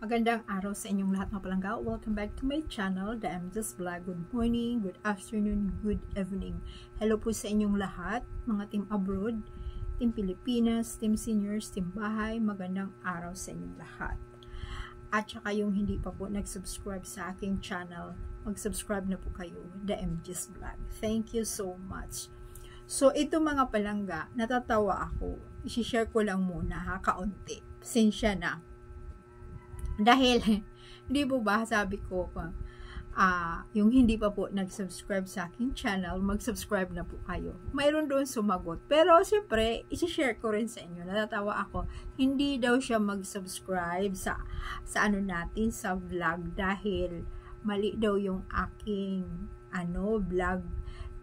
Magandang araw sa inyong lahat mga palangga. Welcome back to my channel, The MJ's Vlog. Good morning, good afternoon, good evening. Hello po sa inyong lahat, mga team abroad, team Pilipinas, team seniors, team bahay. Magandang araw sa inyong lahat. At saka yung hindi pa po nag-subscribe sa aking channel, mag-subscribe na po kayo, The MJ's Vlog. Thank you so much. So, ito mga palangga, natatawa ako. I-share ko lang muna ha, kaunti. Pasensya na. Dahil, hindi po ba, sabi ko, yung hindi pa po nag-subscribe sa aking channel, mag-subscribe na po kayo. Mayroon doon sumagot. Pero, siyempre, isi-share ko rin sa inyo. Natatawa ako, hindi daw siya mag-subscribe sa ano natin, sa vlog. Dahil, mali daw yung aking, vlog.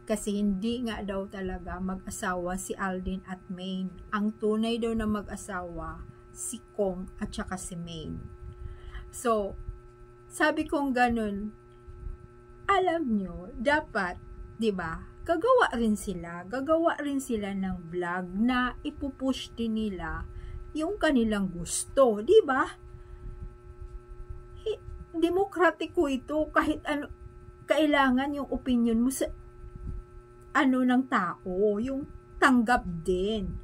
Kasi hindi nga daw talaga mag-asawa si Alden at Maine. Ang tunay daw na mag-asawa, si Kong at saka si Maine. So, sabi kong ganun, alam nyo, dapat, di ba, gagawa rin sila ng vlog na ipupush din nila yung kanilang gusto, di ba? Demokratiko ito, kahit ano, kailangan yung opinion mo sa ng tao, yung tanggap din.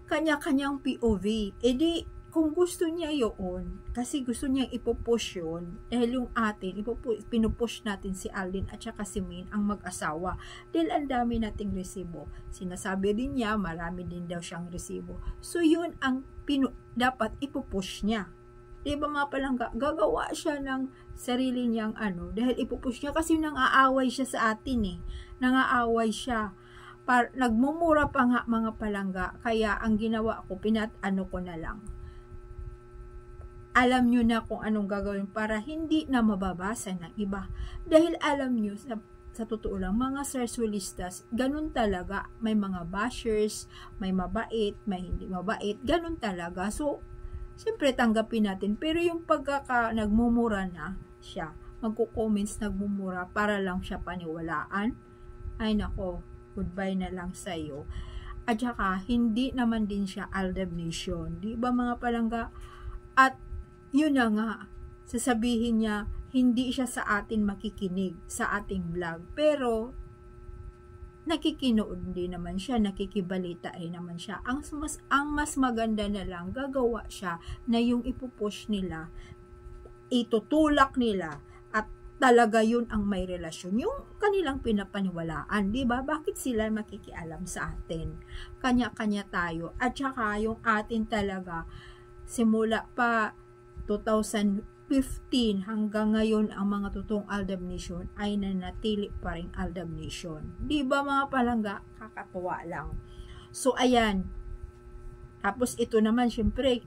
Kanya-kanyang POV. Di, kung gusto niya yun, kasi gusto niya ipupush yun, dahil yung atin, pinupush natin si Alden at saka si Maine, ang mag-asawa. Dahil ang dami nating resibo. Sinasabi din niya, marami din daw siyang resibo. So, yun ang dapat ipupush niya. Diba mga palangga, gagawa siya ng sarili niyang dahil ipupush niya kasi nang-aaway siya sa atin eh. Nang-aaway siya. Nagmumura pa nga mga palangga, kaya ang ginawa ko, ko na lang. Alam nyo na kung anong gagawin para hindi na mababasa ng iba. Dahil alam nyo, sa totoo lang, mga sarsuelistas, ganun talaga. May mga bashers, may mabait, may hindi mabait, ganun talaga. So, siyempre tanggapin natin. Pero yung nagmumura na siya, magko-comments nagmumura para lang siya paniwalaan, ay nako, goodbye na lang sa'yo. At saka, hindi naman din siya aldabnation. Di ba mga palangga? At yun na nga, sasabihin niya, hindi siya sa atin makikinig sa ating vlog. Pero, nakikinood din naman siya, nakikibalita rin naman siya. Ang mas maganda na lang, gagawa siya na yung ipupush nila, itutulak nila, at talaga yun ang may relasyon. Yung kanilang pinapaniwalaan, di ba? Bakit sila makikialam sa atin? Kanya-kanya tayo. At saka yung atin talaga, simula pa 2015 hanggang ngayon ang mga totoong aldabnation ay nanatili pa rin aldabnation. Di ba mga palangga? Kakatuwa lang. So ayan. Tapos ito naman syempre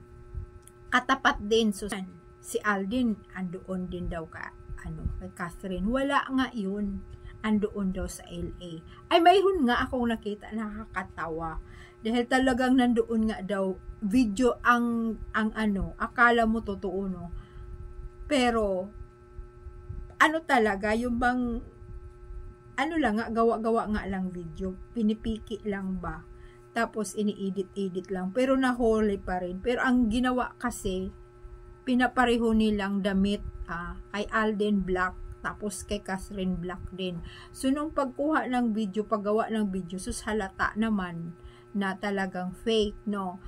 katapat din so si Alden andoon din daw kay Catherine. Wala nga yun. Andoon daw sa LA. Ay mayroon nga akong nakita nakakatawa. Dahil talagang nandoon nga daw video ang akala mo totoo no. Pero talaga yung bang lang nga gawa-gawa nga lang video, pinipiki lang ba. Tapos ini-edit lang pero nahuli pa rin. Pero ang ginawa kasi pinapareho nilang damit kay Alden Black tapos kay Catherine Black din. So nung pagkuha ng video, paggawa ng video, sus halata naman na talagang fake, no?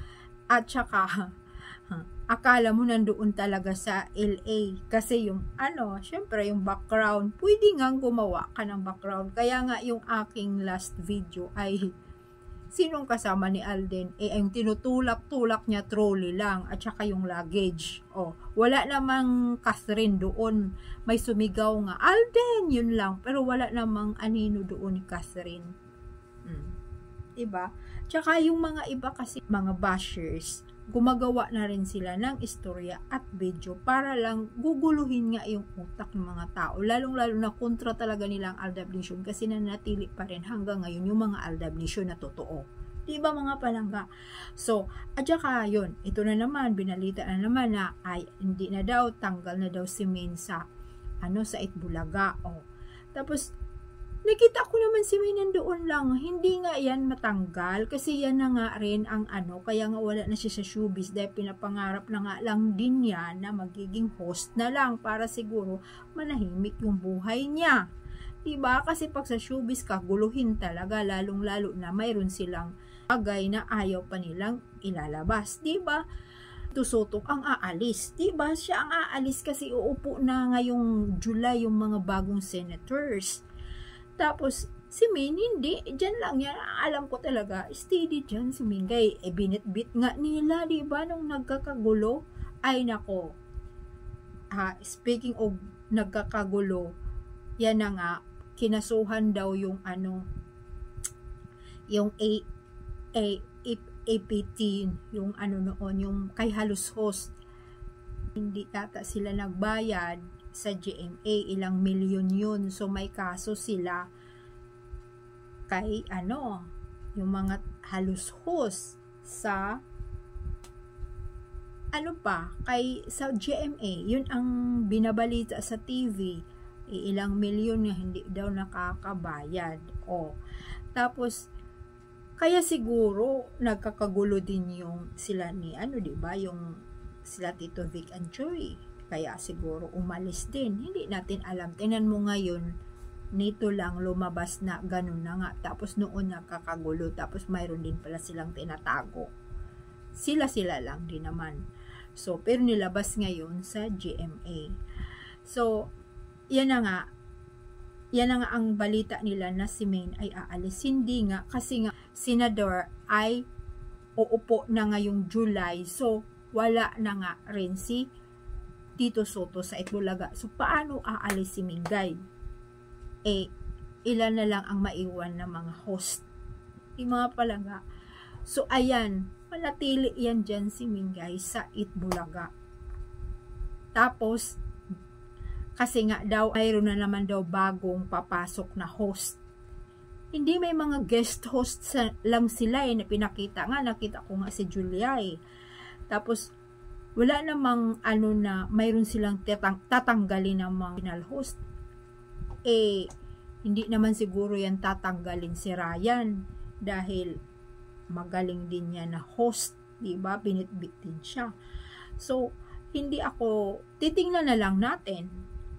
At saka, akala mo nandoon talaga sa LA. Kasi yung, syempre yung background, pwede nga gumawa ka ng background. Kaya nga yung aking last video ay, sinong kasama ni Alden? Yung tinutulak-tulak niya trolley lang, at saka yung luggage. Wala namang Catherine doon. May sumigaw nga, Alden, yun lang. Pero wala namang anino doon ni Catherine. Diba? Tsaka yung mga iba kasi, mga bashers, gumagawa na rin sila ng istorya at video para lang guguluhin nga yung utak ng mga tao. Lalong-lalo na kontra talaga nilang aldabnation kasi nanatili pa rin hanggang ngayon yung mga aldabnation na totoo. Diba mga palangga? So, at saka yun, ito na naman, binalita na naman na ay hindi na daw, tanggal na daw si Maine sa sa Itbulaga. Tapos, nakita ko naman si May nandoon lang. Hindi nga yan matanggal kasi yan na nga rin ang kaya nga wala na siya sa showbiz dahil pinapangarap na nga lang din niya na magiging host na lang para siguro manahimik yung buhay niya. Diba? Kasi pag sa showbiz ka, guluhin talaga, lalong-lalo na mayroon silang bagay na ayaw pa nilang ilalabas. Diba? Tusutok ang aalis. Diba? Siya ang aalis kasi uupo na ngayong July yung mga bagong senators. Tapos, si Min, hindi. Diyan lang yan. Alam ko talaga, steady dyan si Mingay. Binit-bit nga nila, diba? Nung nagkakagulo. Ay, nako. Speaking of nagkakagulo, yan na nga, kinasuhan daw yung yung APT, yung noon, yung kay Halos Host. Hindi yata sila nagbayad sa GMA, ilang milyon yun. So may kaso sila kay yung mga Halos Host sa sa GMA. Yun ang binabalita sa TV. Ilang milyon na hindi daw nakakabayad. Tapos kaya siguro nagkakagulo din yung sila ni diba, yung sila Tito Vic and Joy. Kaya siguro umalis din. Hindi natin alam. Tingnan mo ngayon, nito lang lumabas na ganun na nga. Tapos noon nakakagulo. Tapos mayroon din pala silang tinatago. Sila lang din naman. So, pero nilabas ngayon sa GMA. So, yan na nga ang balita nila na si Maine ay aalis. Hindi nga, kasi nga, senador ay uupo na ngayong July. So, wala na nga rin si Tito Soto sa Itbulaga. So, paano aalis si Mingay? Ilan na lang ang maiwan na mga host. Yung mga palaga. So, ayan, manatili yan dyan si Mingay sa Itbulaga. Tapos, kasi nga daw, mayroon na naman daw bagong papasok na host. Hindi, may mga guest host lang sila na pinakita nga. Nakita ko nga si Julia Tapos, wala namang na mayroon silang tatanggalin ng mga final host. Hindi naman siguro yan tatanggalin si Ryan dahil magaling din niya na host, diba? Binitbit din siya. So, hindi ako, titingnan na lang natin.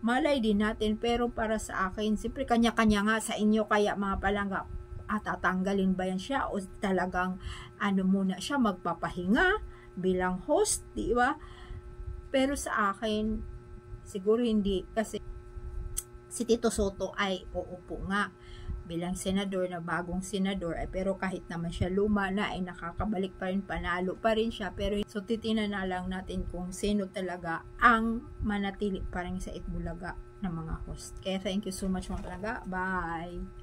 Malay din natin, pero para sa akin, siyempre kanya-kanya nga sa inyo, kaya mga palangga, tatanggalin ba yan siya o talagang muna siya magpapahinga bilang host, di ba? Pero sa akin, siguro hindi, kasi si Tito Soto ay uupo nga bilang senador na bagong senador, pero kahit naman siya luma na ay nakakabalik pa rin, panalo pa rin siya. Pero so titinan na lang natin kung sino talaga ang manatili pa rin sa Itbulaga ng mga host. Kaya thank you so much mga talaga. Bye!